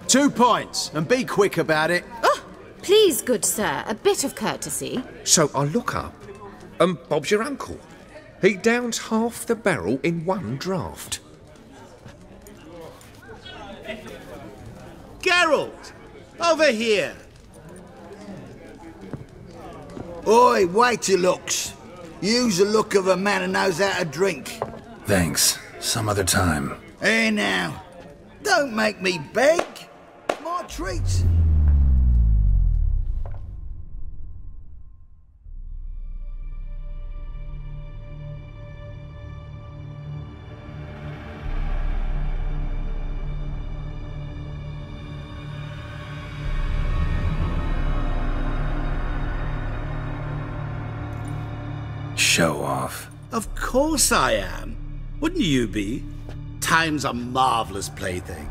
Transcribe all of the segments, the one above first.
2 points, and be quick about it. Oh, please, good sir, a bit of courtesy. So I look up, and Bob's your uncle. He downs half the barrel in one draught. Geralt! Over here! Oi, wait your looks. Use the look of a man who knows how to drink. Thanks. Some other time. Hey now, don't make me beg. My treat. Show off. Of course I am. Wouldn't you be? Time's a marvelous plaything.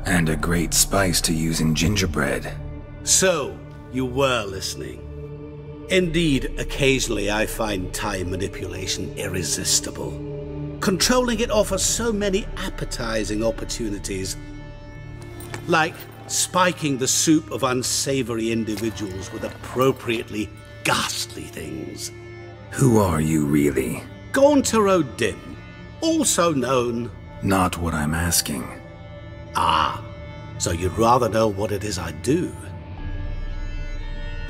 And a great spice to use in gingerbread. So, you were listening. Indeed, occasionally I find time manipulation irresistible. Controlling it offers so many appetizing opportunities. Like spiking the soup of unsavory individuals with appropriately ghastly things. Who are you, really? Gaunter O'Dim, also known... Not what I'm asking. Ah, so you'd rather know what it is I do.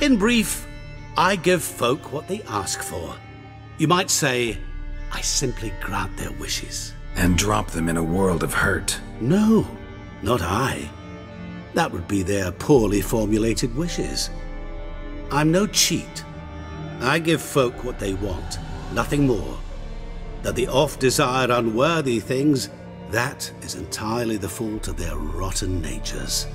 In brief, I give folk what they ask for. You might say, I simply grant their wishes. And drop them in a world of hurt. No, not I. That would be their poorly formulated wishes. I'm no cheat. I give folk what they want, nothing more. That the oft-desired unworthy things, that is entirely the fault of their rotten natures.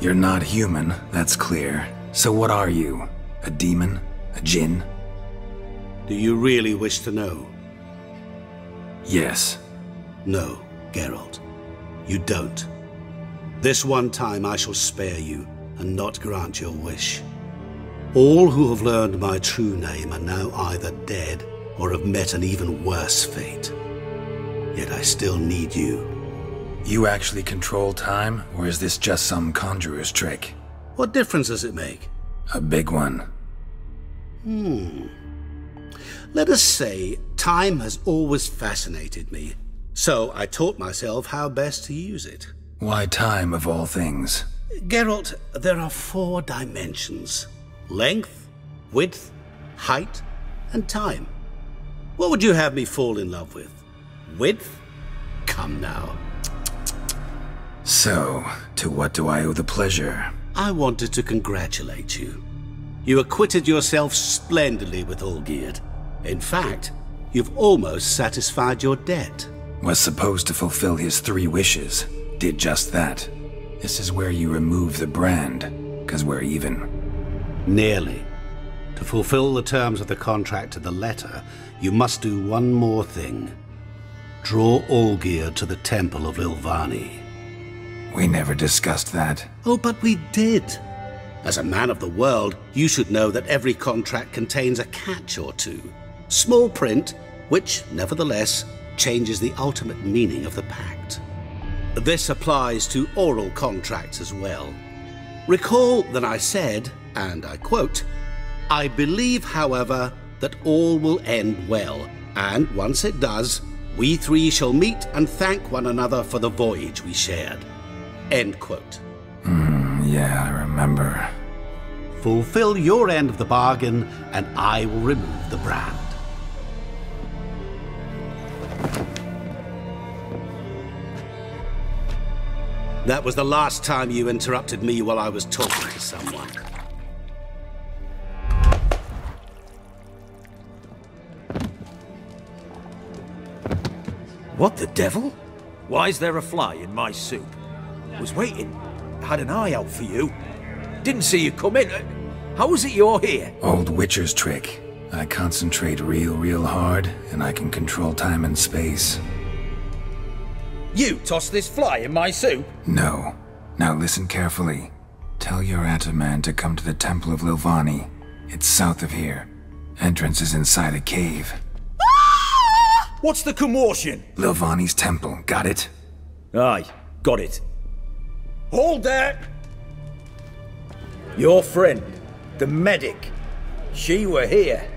You're not human, that's clear. So what are you? A demon? A djinn? Do you really wish to know? Yes. No, Geralt. You don't. This one time I shall spare you, and not grant your wish. All who have learned my true name are now either dead or have met an even worse fate. Yet I still need you. You actually control time, or is this just some conjurer's trick? What difference does it make? A big one. Let us say time has always fascinated me, so I taught myself how best to use it. Why time, of all things? Geralt, there are 4 dimensions. Length, width, height, and time. What would you have me fall in love with? Width? Come now. So, to what do I owe the pleasure? I wanted to congratulate you. You acquitted yourself splendidly with Olgierd. In fact, you've almost satisfied your debt. Was supposed to fulfill his 3 wishes. Did just that. This is where you remove the brand, 'cause we're even. Nearly. To fulfill the terms of the contract to the letter, you must do one more thing. Draw Olgierd to the temple of Lilvani. We never discussed that. Oh, but we did. As a man of the world, you should know that every contract contains a catch or two. Small print, which, nevertheless, changes the ultimate meaning of the pact. This applies to oral contracts as well. Recall that I said, and I quote, "I believe, however, that all will end well, and once it does, we 3 shall meet and thank one another for the voyage we shared." End quote. Yeah, I remember. Fulfill your end of the bargain, and I will remove the brand. That was the last time you interrupted me while I was talking to someone. What the devil? Why is there a fly in my soup? Was waiting. Had an eye out for you. Didn't see you come in. How is it you're here? Old Witcher's trick. I concentrate real hard, and I can control time and space. You tossed this fly in my soup? No. Now listen carefully. Tell your Ataman to come to the Temple of Lilvani. It's south of here. Entrance is inside a cave. What's the commotion? Lilvani's temple, got it? Aye, got it. Hold that! Your friend, the medic, she were here.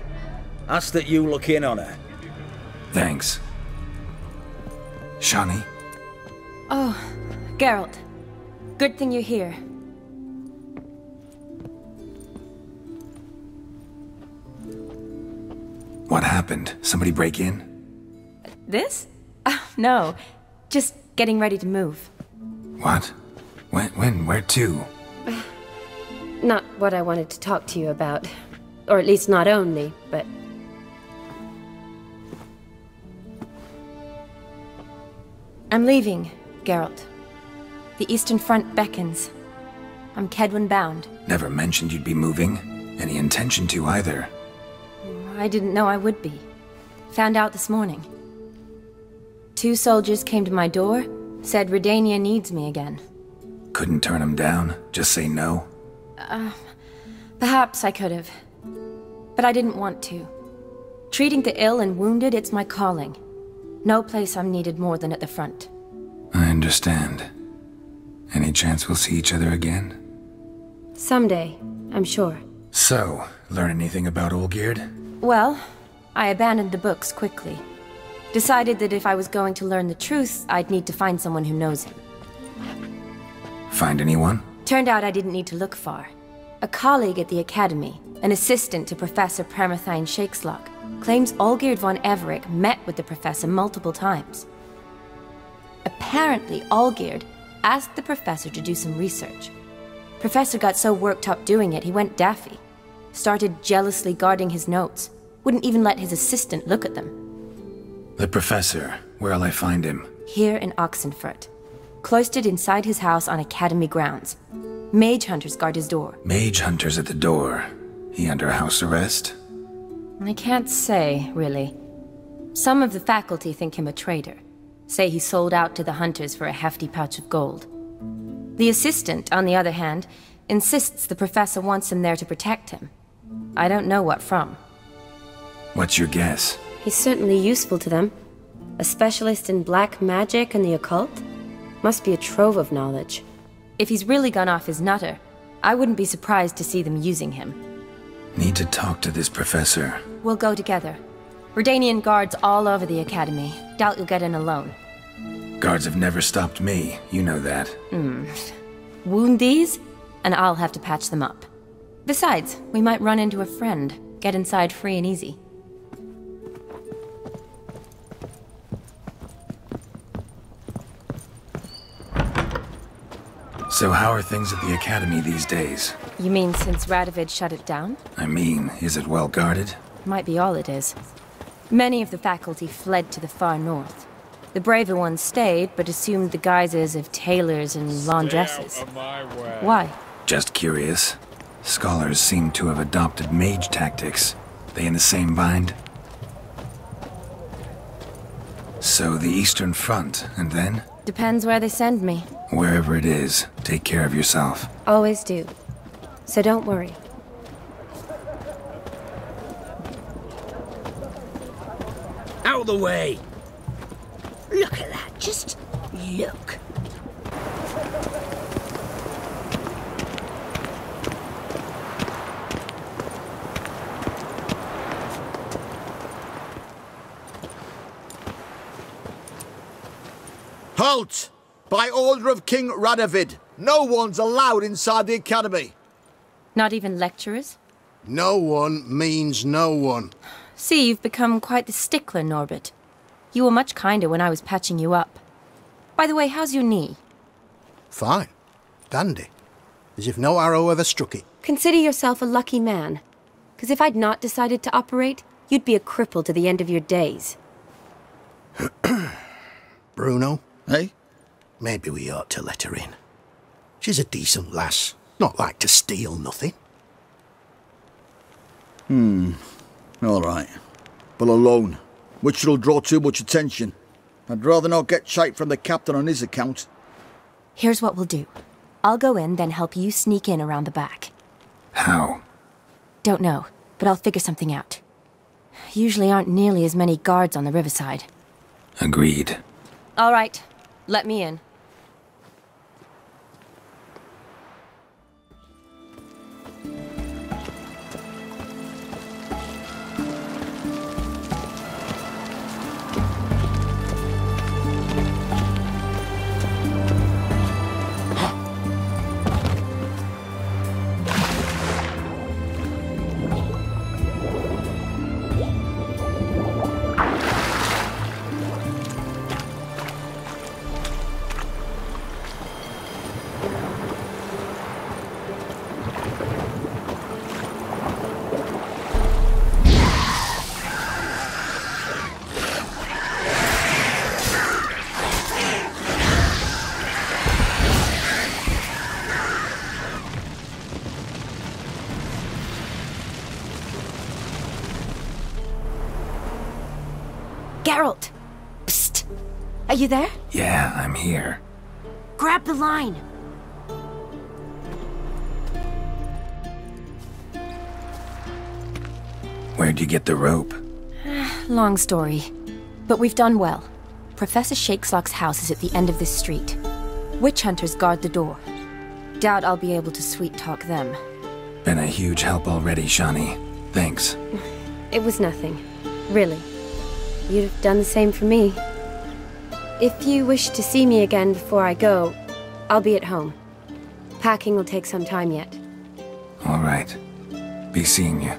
Asked that you look in on her. Thanks. Shani? Oh, Geralt. Good thing you're here. What happened? Somebody break in? This? No. Just getting ready to move. What? When? Where to? Not what I wanted to talk to you about. Or at least not only, but... I'm leaving, Geralt. The Eastern Front beckons. I'm Kedwin bound. Never mentioned you'd be moving. Any intention to either. I didn't know I would be. Found out this morning. 2 soldiers came to my door, said Redania needs me again. Couldn't turn them down? Just say no? Perhaps I could have. But I didn't want to. Treating the ill and wounded, it's my calling. No place I'm needed more than at the front. I understand. Any chance we'll see each other again? Someday, I'm sure. So, learn anything about Olgierd? Well, I abandoned the books quickly. Decided that if I was going to learn the truth, I'd need to find someone who knows him. Find anyone? Turned out I didn't need to look far. A colleague at the Academy, an assistant to Professor Pramathine Shakeslock, claims Olgierd von Everick met with the professor multiple times. Apparently, Olgierd asked the professor to do some research. Professor got so worked up doing it, he went daffy. Started jealously guarding his notes. Wouldn't even let his assistant look at them. The professor. Where'll I find him? Here in Oxenfurt. Cloistered inside his house on Academy grounds. Mage hunters guard his door. Mage hunters at the door. He under house arrest? I can't say, really. Some of the faculty think him a traitor. Say he sold out to the hunters for a hefty pouch of gold. The assistant, on the other hand, insists the professor wants him there to protect him. I don't know what from. What's your guess? He's certainly useful to them. A specialist in black magic and the occult? Must be a trove of knowledge. If he's really gone off his nutter, I wouldn't be surprised to see them using him. Need to talk to this professor. We'll go together. Redanian guards all over the Academy. Doubt you'll get in alone. Guards have never stopped me, you know that. Wound these, and I'll have to patch them up. Besides, we might run into a friend. Get inside free and easy. So how are things at the Academy these days? You mean since Radovid shut it down? I mean, is it well guarded? Might be all it is. Many of the faculty fled to the far north. The braver ones stayed, but assumed the guises of tailors and laundresses. Why? Just curious. Scholars seem to have adopted mage tactics. They in the same bind? So the Eastern Front, and then? Depends where they send me. Wherever it is, take care of yourself. Always do. So don't worry. Out of the way! Look at that, just look. Halt! By order of King Radovid, no one's allowed inside the Academy. Not even lecturers? No one means no one. See, you've become quite the stickler, Norbert. You were much kinder when I was patching you up. By the way, how's your knee? Fine. Dandy. As if no arrow ever struck it. Consider yourself a lucky man. Because if I'd not decided to operate, you'd be a cripple to the end of your days. Bruno? Eh? Maybe we ought to let her in. She's a decent lass. Not like to steal nothing. All right. But alone, which will draw too much attention. I'd rather not get shite from the captain on his account. Here's what we'll do. I'll go in, then help you sneak in around the back. How? Don't know, but I'll figure something out. Usually aren't nearly as many guards on the riverside. Agreed. All right, let me in. Geralt! Psst! Are you there? Yeah, I'm here. Grab the line! Where'd you get the rope? Long story. But we've done well. Professor Shakeslock's house is at the end of this street. Witch hunters guard the door. Doubt I'll be able to sweet-talk them. Been a huge help already, Shani. Thanks. It was nothing. Really. You'd have done the same for me. If you wish to see me again before I go, I'll be at home. Packing will take some time yet. All right. Be seeing you.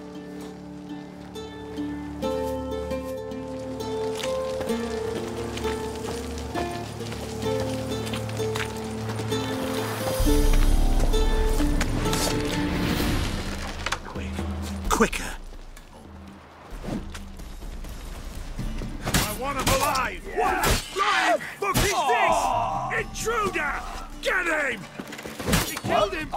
Quicker. I want him alive! What flying fuck is this? Intruder! Get him! He killed him!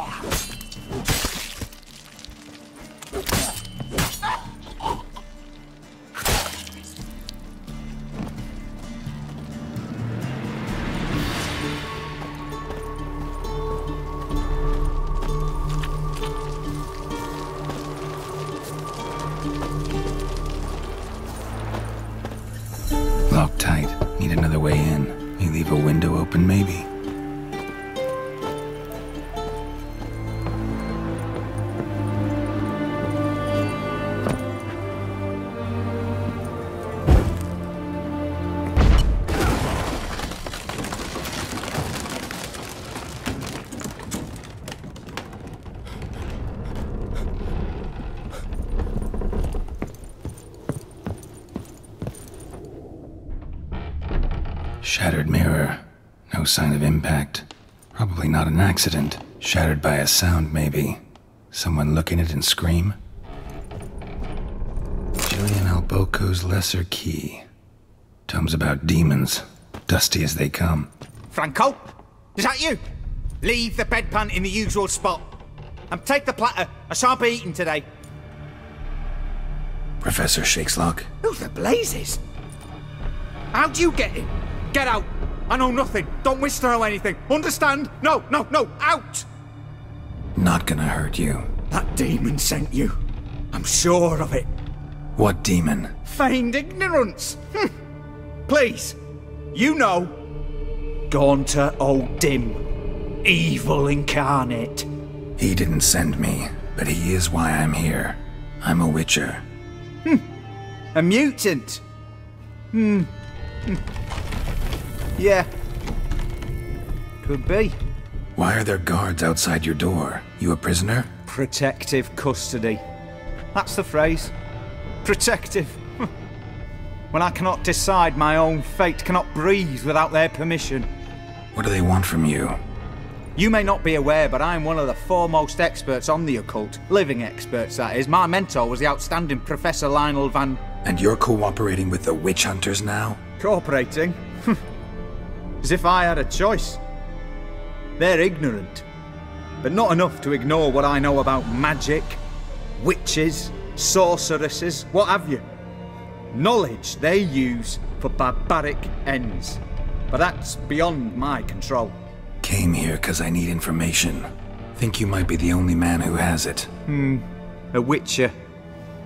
Locked tight. Need another way in. You leave a window open, maybe? Shattered mirror. No sign of impact. Probably not an accident. Shattered by a sound, maybe. Someone look in it and scream? Julian Alboco's Lesser Key. Tomes about demons. Dusty as they come. Franco? Is that you? Leave the bedpan in the usual spot. And take the platter. I shan't be eating today. Professor Shakeslock? Who the blazes? How'd you get in? Get out! I know nothing. Don't wish to know anything. Understand? No, no, no! Out! Not gonna hurt you. That demon sent you. I'm sure of it. What demon? Feigned ignorance. Please. You know. Gaunter O'Dim. Evil incarnate. He didn't send me, but he is why I'm here. I'm a witcher. A mutant. Yeah. Could be. Why are there guards outside your door? You a prisoner? Protective custody. That's the phrase. Protective. When I cannot decide my own fate, cannot breathe without their permission. What do they want from you? You may not be aware, but I'm one of the foremost experts on the occult. Living experts, that is. My mentor was the outstanding Professor Lionel Van... And you're cooperating with the witch hunters now? Cooperating? As if I had a choice. They're ignorant, but not enough to ignore what I know about magic, witches, sorceresses, what have you. Knowledge they use for barbaric ends, but that's beyond my control. Came here because I need information. Think you might be the only man who has it. A witcher.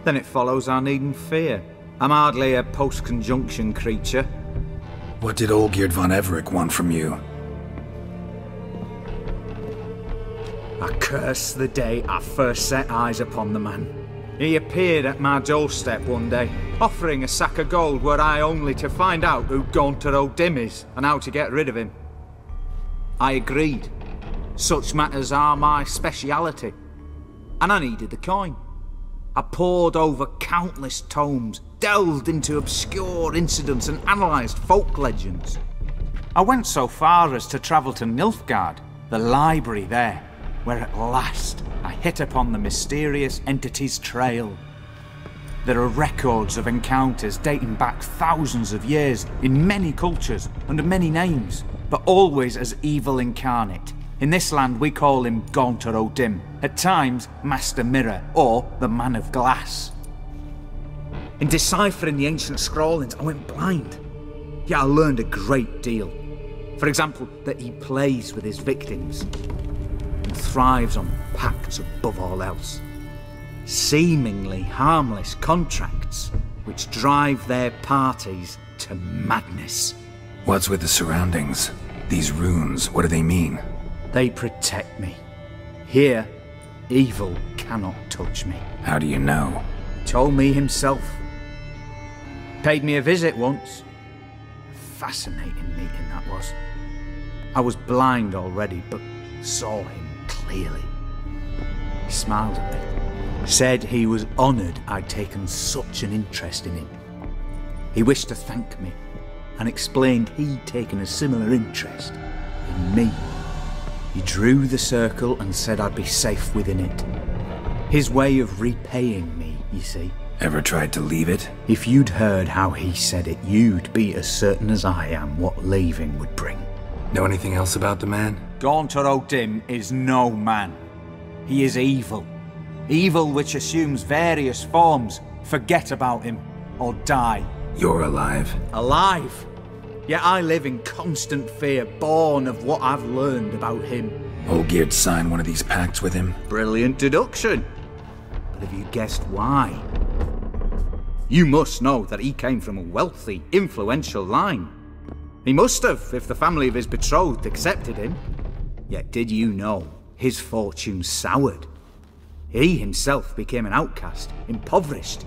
Then it follows I needn't fear. I'm hardly a post-conjunction creature. What did Olgierd von Everec want from you? I curse the day I first set eyes upon the man. He appeared at my doorstep one day, offering a sack of gold were I only to find out who Gaunter O'Dim is and how to get rid of him. I agreed. Such matters are my speciality. And I needed the coin. I pored over countless tomes, delved into obscure incidents and analysed folk legends. I went so far as to travel to Nilfgaard, the library there, where at last I hit upon the mysterious entity's trail. There are records of encounters dating back thousands of years in many cultures under many names, but always as evil incarnate. In this land we call him Gaunter O'Dim, at times Master Mirror or the Man of Glass. In deciphering the ancient scrawlings, I went blind. Yet I learned a great deal. For example, that he plays with his victims and thrives on pacts above all else. Seemingly harmless contracts which drive their parties to madness. What's with the surroundings? These runes, what do they mean? They protect me. Here, evil cannot touch me. How do you know? He told me himself. Paid me a visit once. Fascinating meeting that was. I was blind already, but saw him clearly. He smiled at me, said he was honoured I'd taken such an interest in him. He wished to thank me, and explained he'd taken a similar interest in me. He drew the circle and said I'd be safe within it. His way of repaying me, you see. Ever tried to leave it? If you'd heard how he said it, you'd be as certain as I am what leaving would bring. Know anything else about the man? Gaunter O'Dim is no man. He is evil. Evil which assumes various forms. Forget about him, or die. You're alive. Alive? Yet I live in constant fear, born of what I've learned about him. Olgierd signed one of these pacts with him? Brilliant deduction. But have you guessed why? You must know that he came from a wealthy, influential line. He must have, if the family of his betrothed accepted him. Yet did you know his fortune soured? He himself became an outcast, impoverished.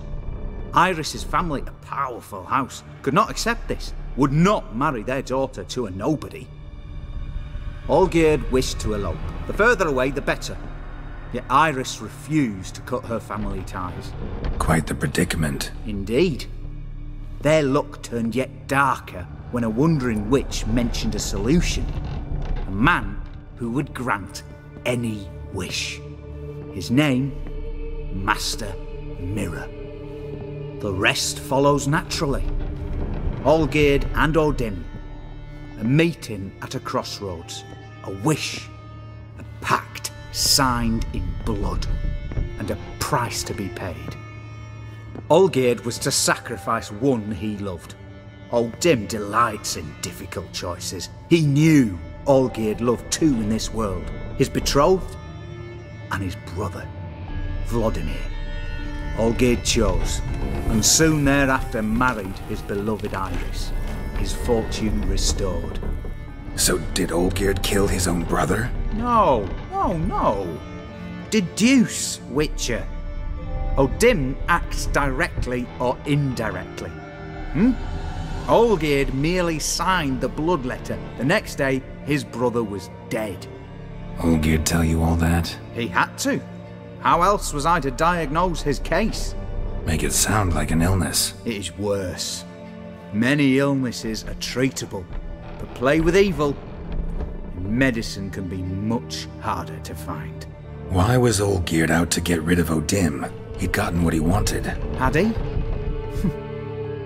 Iris's family, a powerful house, could not accept this, would not marry their daughter to a nobody. Olgierd wished to elope. The further away, the better. Yet Iris refused to cut her family ties. Quite the predicament. Indeed. Their luck turned yet darker when a wandering witch mentioned a solution. A man who would grant any wish. His name, Master Mirror. The rest follows naturally. Olgierd and O'Dim. A meeting at a crossroads. A wish. A pact signed in blood. And a price to be paid. Olgierd was to sacrifice one he loved. O'Dim delights in difficult choices. He knew Olgierd loved two in this world. His betrothed and his brother, Vladimir. Olgierd chose, and soon thereafter married his beloved Iris, his fortune restored. So did Olgierd kill his own brother? No. Deduce, Witcher. O'Dim acts directly or indirectly. Olgierd merely signed the blood letter. The next day, his brother was dead. Olgierd tell you all that? He had to. How else was I to diagnose his case? Make it sound like an illness. It is worse. Many illnesses are treatable, but play with evil, and medicine can be much harder to find. Why was Olgierd out to get rid of O'Dim? He'd gotten what he wanted. Had he?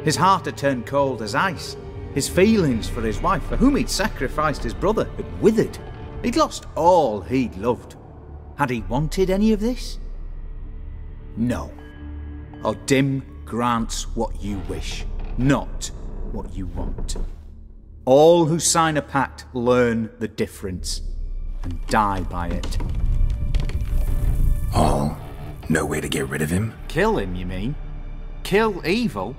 His heart had turned cold as ice. His feelings for his wife, for whom he'd sacrificed his brother, had withered. He'd lost all he'd loved. Had he wanted any of this? No. O'Dim grants what you wish, not what you want. All who sign a pact learn the difference and die by it. All? No way to get rid of him? Kill him, you mean? Kill evil?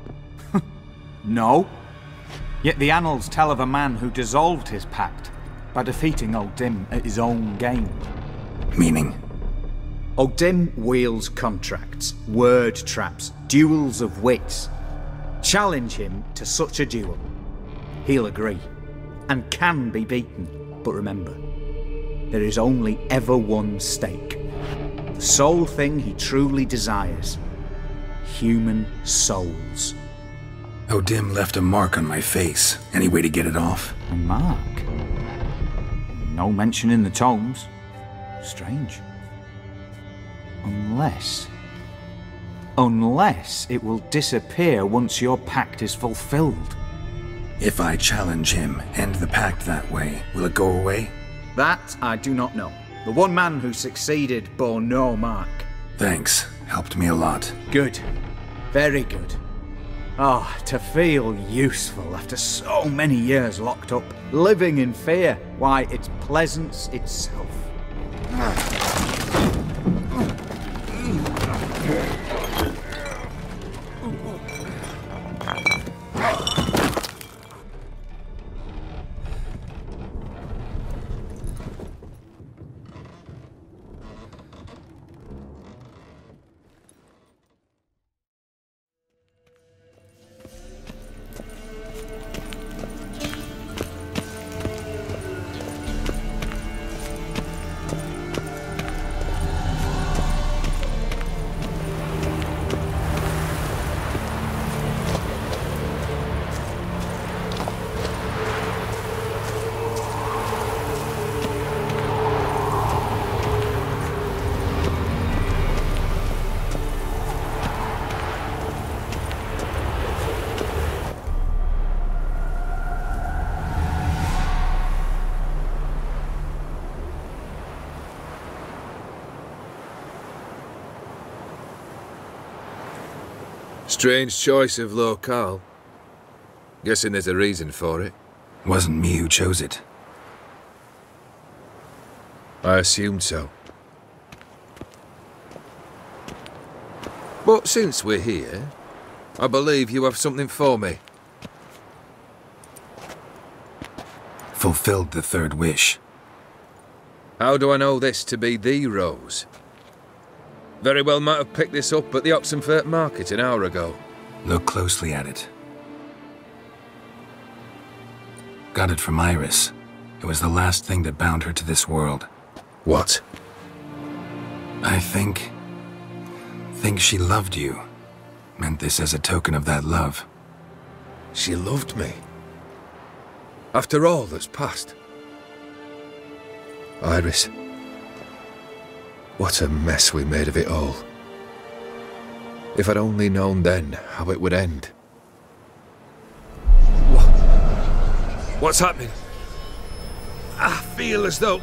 No. Yet the annals tell of a man who dissolved his pact by defeating O'Dim at his own game. Meaning? O'Dim wields contracts, word traps, duels of wits. Challenge him to such a duel. He'll agree, and can be beaten. But remember, there is only ever one stake. The sole thing he truly desires. Human souls. O'Dim left a mark on my face. Any way to get it off? A mark? No mention in the tomes. Strange. Unless it will disappear once your pact is fulfilled. If I challenge him, end the pact that way, will it go away? That I do not know. The one man who succeeded bore no mark. Thanks. Helped me a lot. Good. Very good. Oh, to feel useful after so many years locked up, living in fear. Why, it's pleasance itself. Strange choice of locale. Guessing there's a reason for it. Wasn't me who chose it. I assumed so. But since we're here, I believe you have something for me. Fulfilled the third wish. How do I know this to be the rose? Very well might have picked this up at the Oxenfurt market an hour ago. Look closely at it. Got it from Iris. It was the last thing that bound her to this world. What? I think she loved you. Meant this as a token of that love. She loved me. After all that's passed. Iris. What a mess we made of it all. If I'd only known then how it would end. What's happening? I feel as though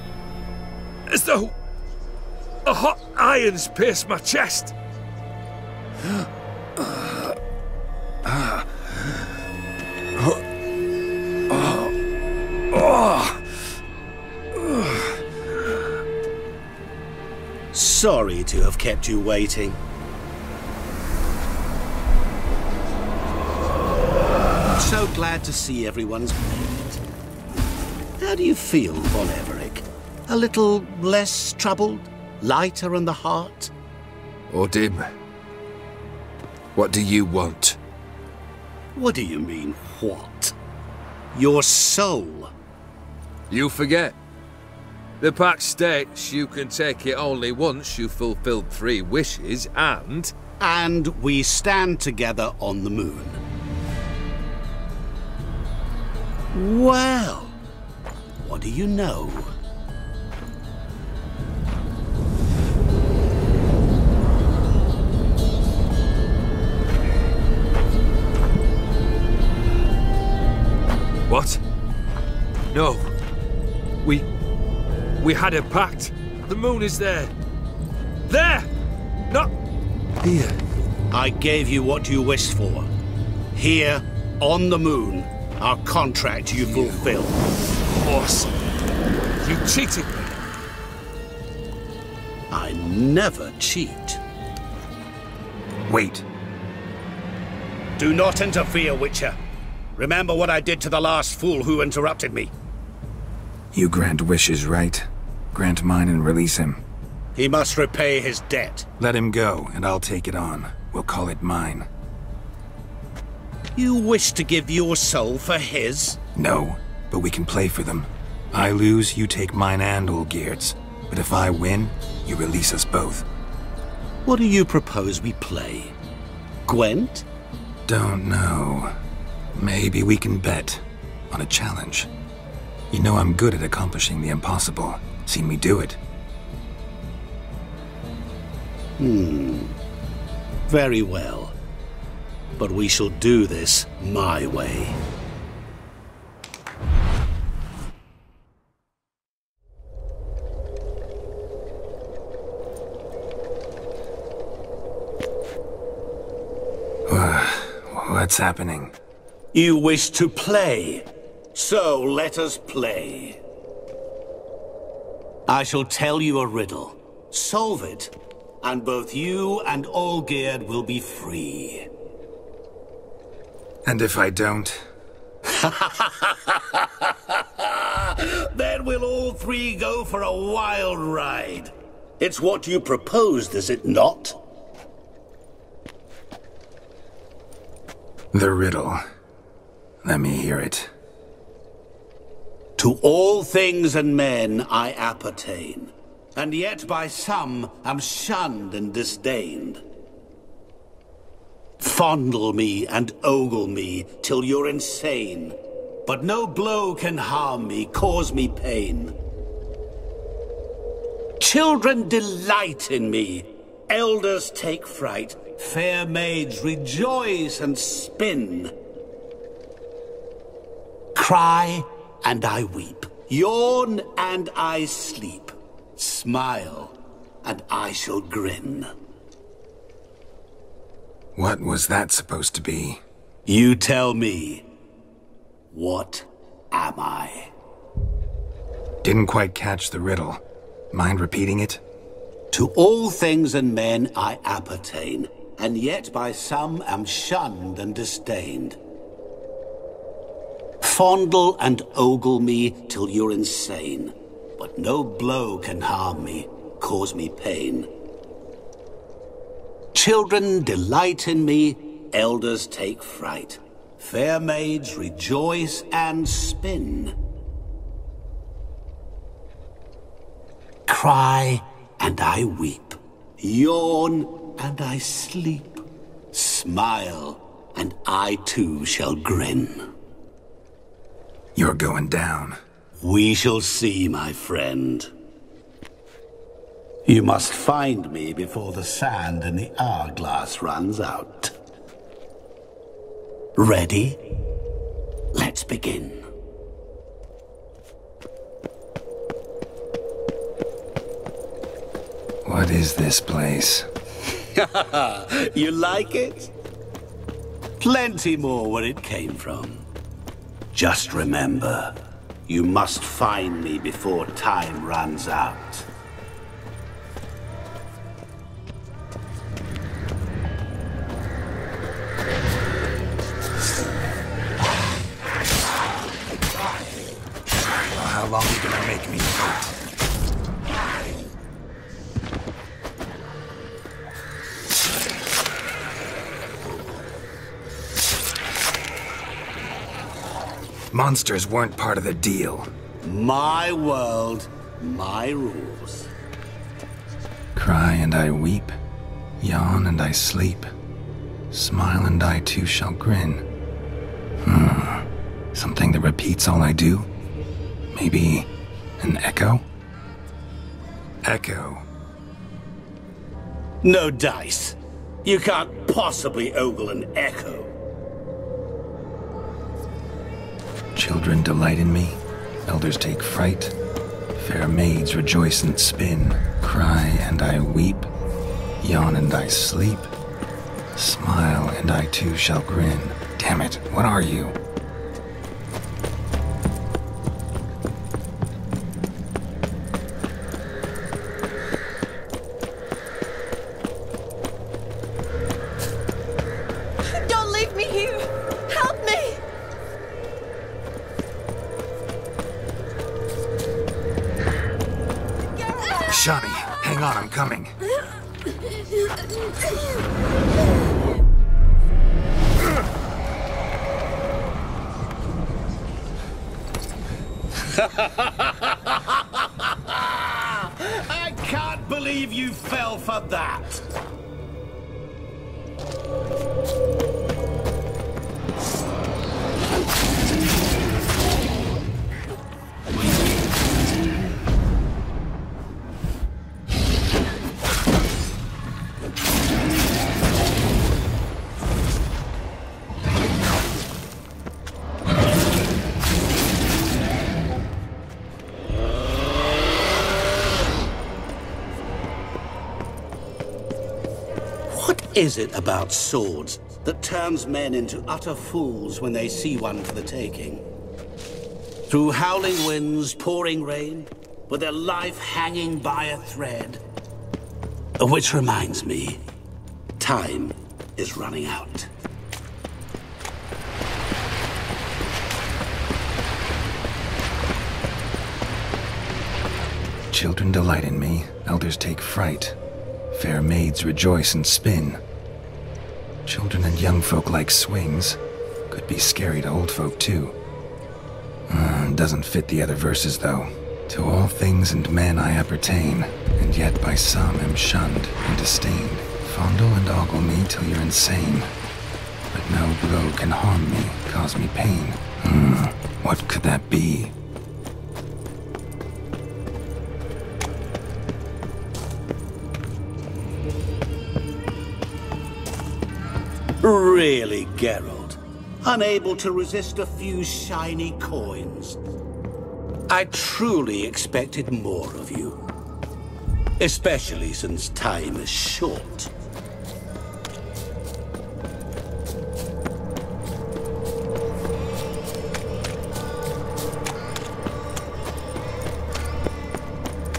a hot iron's pierced my chest. Sorry to have kept you waiting. So glad to see everyone's made. How do you feel, Von Everett? A little less troubled? Lighter in the heart? Dim. What do you want? What do you mean, what? Your soul. You forget. The pact states you can take it only once you've fulfilled 3 wishes, and... And we stand together on the moon. Well, what do you know? What? No. We had a pact. The moon is there. There! Not here. I gave you what you wished for. Here, on the moon, our contract you fulfilled. Awesome. You cheated me. I never cheat. Wait. Do not interfere, Witcher. Remember what I did to the last fool who interrupted me. You grant wishes, right? Grant mine and release him. He must repay his debt. Let him go, and I'll take it on. We'll call it mine. You wish to give your soul for his? No, but we can play for them. I lose, you take mine and Olgierd's. But if I win, you release us both. What do you propose we play? Gwent? Don't know. Maybe we can bet on a challenge. You know I'm good at accomplishing the impossible. Seen me do it. Very well. But we shall do this my way. What's happening? You wish to play, so let us play. I shall tell you a riddle. Solve it, and both you and Olgierd will be free. And if I don't? Then we'll all three go for a wild ride. It's what you proposed, is it not? The riddle. Let me hear it. To all things and men I appertain, and yet by some am shunned and disdained. Fondle me and ogle me till you're insane, but no blow can harm me, cause me pain. Children delight in me, elders take fright, fair maids rejoice and spin. Cry and I weep, yawn and I sleep, smile and I shall grin. What was that supposed to be? You tell me. What am I? Didn't quite catch the riddle. Mind repeating it? To all things and men I appertain, and yet by some am shunned and disdained. Fondle and ogle me till you're insane, but no blow can harm me, cause me pain. Children delight in me, elders take fright. Fair maids rejoice and spin. Cry and I weep, yawn and I sleep, smile and I too shall grin. You're going down. We shall see, my friend. You must find me before the sand in the hourglass runs out. Ready? Let's begin. What is this place? You like it? Plenty more where it came from. Just remember, you must find me before time runs out. How long are you gonna make me wait? Monsters weren't part of the deal. My world, my rules. Cry and I weep, yawn and I sleep, smile and I too shall grin. Something that repeats all I do? Maybe an echo? Echo. No dice. You can't possibly ogle an echo. Children delight in me, elders take fright, fair maids rejoice and spin, cry and I weep, yawn and I sleep, smile and I too shall grin. Damn it, what are you? Don't leave me here! Help me! Shani, hang on, I'm coming. I can't believe you fell for that. What is it about swords that turns men into utter fools when they see one for the taking. Through howling winds, pouring rain, with their life hanging by a thread. Which reminds me, time is running out. Children delight in me, elders take fright. Fair maids rejoice and spin. Children and young folk like swings. Could be scary to old folk too. Doesn't fit the other verses though. To all things and men I appertain, and yet by some am shunned and disdained. Fondle and ogle me till you're insane, but no blow can harm me, cause me pain. What could that be? Really, Geralt? Unable to resist a few shiny coins? I truly expected more of you. Especially since time is short.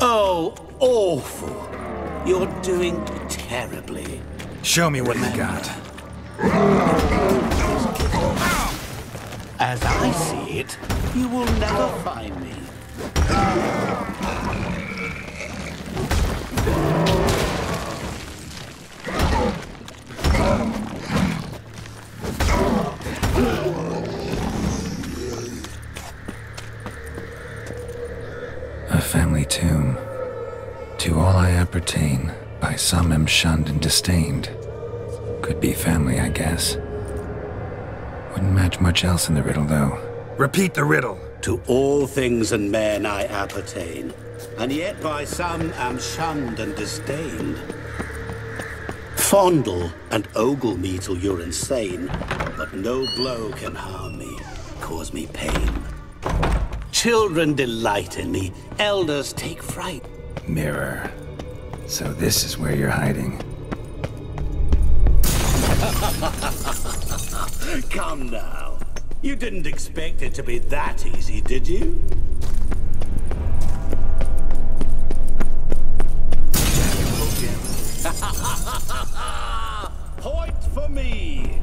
Oh, awful. You're doing terribly. Show me what you got. As I see it, you will never find me. A family tomb. To all I appertain, by some am shunned and disdained. Could be family, I guess. Wouldn't match much else in the riddle, though. Repeat the riddle. To all things and men I appertain, and yet by some am shunned and disdained. Fondle and ogle me till you're insane, but no blow can harm me, cause me pain. Children delight in me, elders take fright. Mirror. So this is where you're hiding. Come now. You didn't expect it to be that easy, did you? Point for me!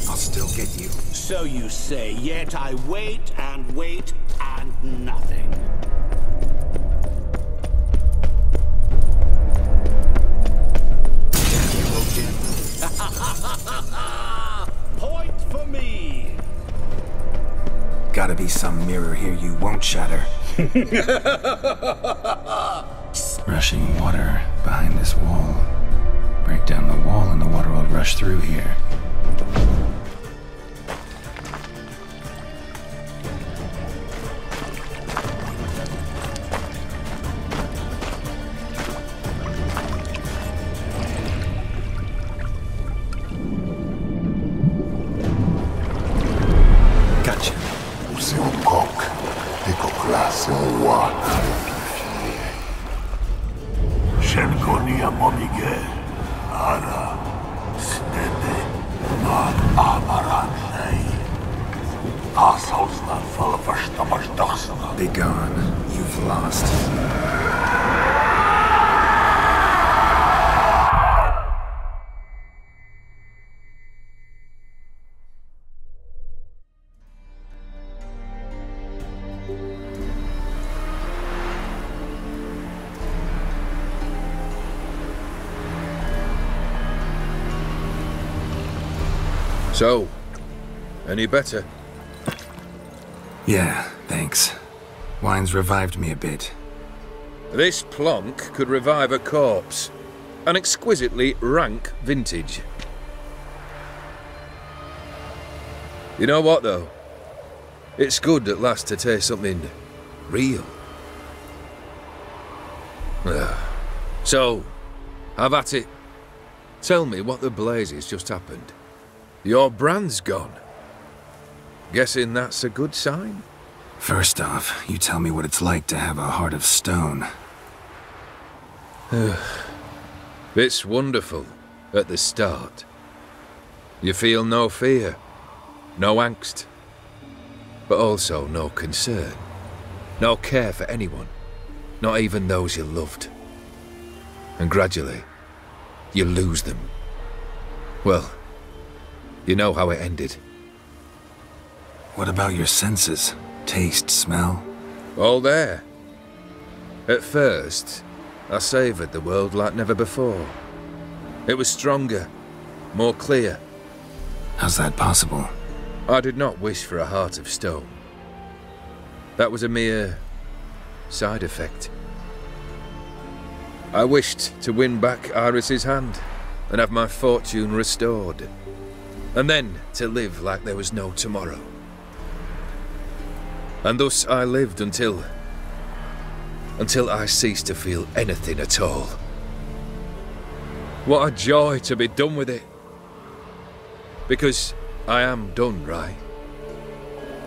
I'll still get you. So you say, yet I wait and nothing. Point for me! Gotta be some mirror here you won't shatter. Rushing water behind this wall. Break down the wall and the water will rush through here. Be gone. You've lost. So, any better? Yeah, thanks. Wine's revived me a bit. This plonk could revive a corpse. An exquisitely rank vintage. You know what, though? It's good at last to taste something real. So, have at it. Tell me what the blazes just happened. Your brand's gone. Guessing that's a good sign? First off, you tell me what it's like to have a heart of stone. It's wonderful at the start. You feel no fear, no angst, but also no concern, no care for anyone, not even those you loved. And gradually, you lose them. Well, you know how it ended. What about your senses? Taste, smell? All there. At first, I savoured the world like never before. It was stronger, more clear. How's that possible? I did not wish for a heart of stone. That was a mere side effect. I wished to win back Iris's hand and have my fortune restored, and then to live like there was no tomorrow. And thus I lived until I ceased to feel anything at all. What a joy to be done with it. Because I am done, right?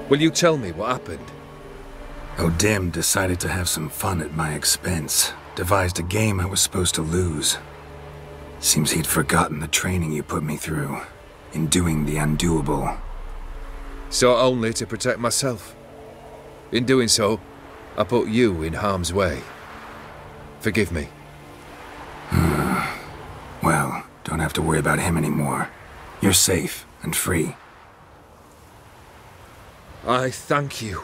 Will you tell me what happened? O'Dim decided to have some fun at my expense. Devised a game I was supposed to lose. Seems he'd forgotten the training you put me through, in doing the undoable. So only to protect myself. In doing so, I put you in harm's way. Forgive me. Well, don't have to worry about him anymore. You're safe and free. I thank you.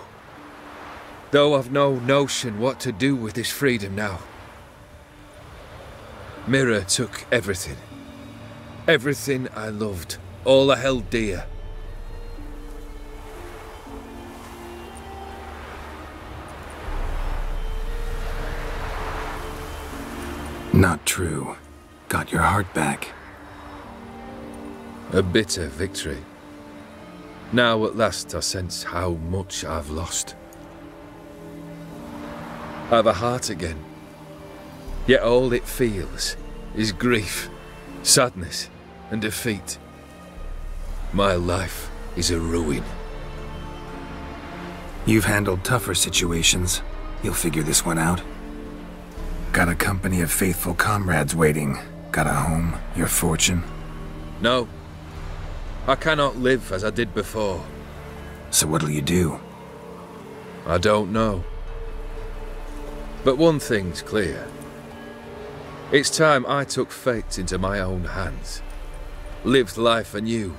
Though I've no notion what to do with this freedom now. Mira took everything. Everything I loved. All I held dear. Not true. Got your heart back. A bitter victory. Now at last I sense how much I've lost. I've a heart again. Yet all it feels is grief, sadness, and defeat. My life is a ruin. You've handled tougher situations. You'll figure this one out. Got a company of faithful comrades waiting. Got a home, your fortune. No. I cannot live as I did before. So what'll you do? I don't know. But one thing's clear. It's time I took fate into my own hands. Lived life anew.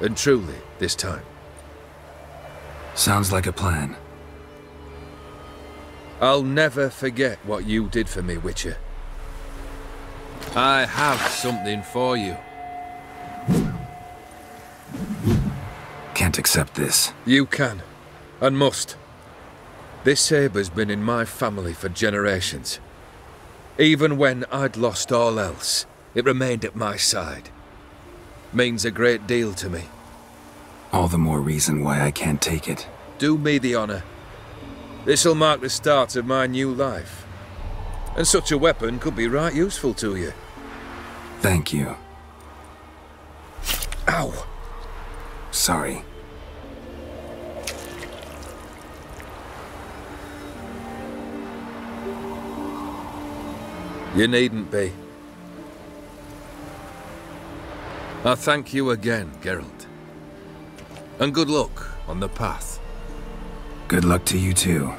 And truly, this time. Sounds like a plan. I'll never forget what you did for me, Witcher. I have something for you. Can't accept this. You can, and must. This sabre's been in my family for generations. Even when I'd lost all else, it remained at my side. Means a great deal to me. All the more reason why I can't take it. Do me the honor. This'll mark the start of my new life. And such a weapon could be right useful to you. Thank you. Ow! Sorry. You needn't be. I thank you again, Geralt. And good luck on the path. Good luck to you too.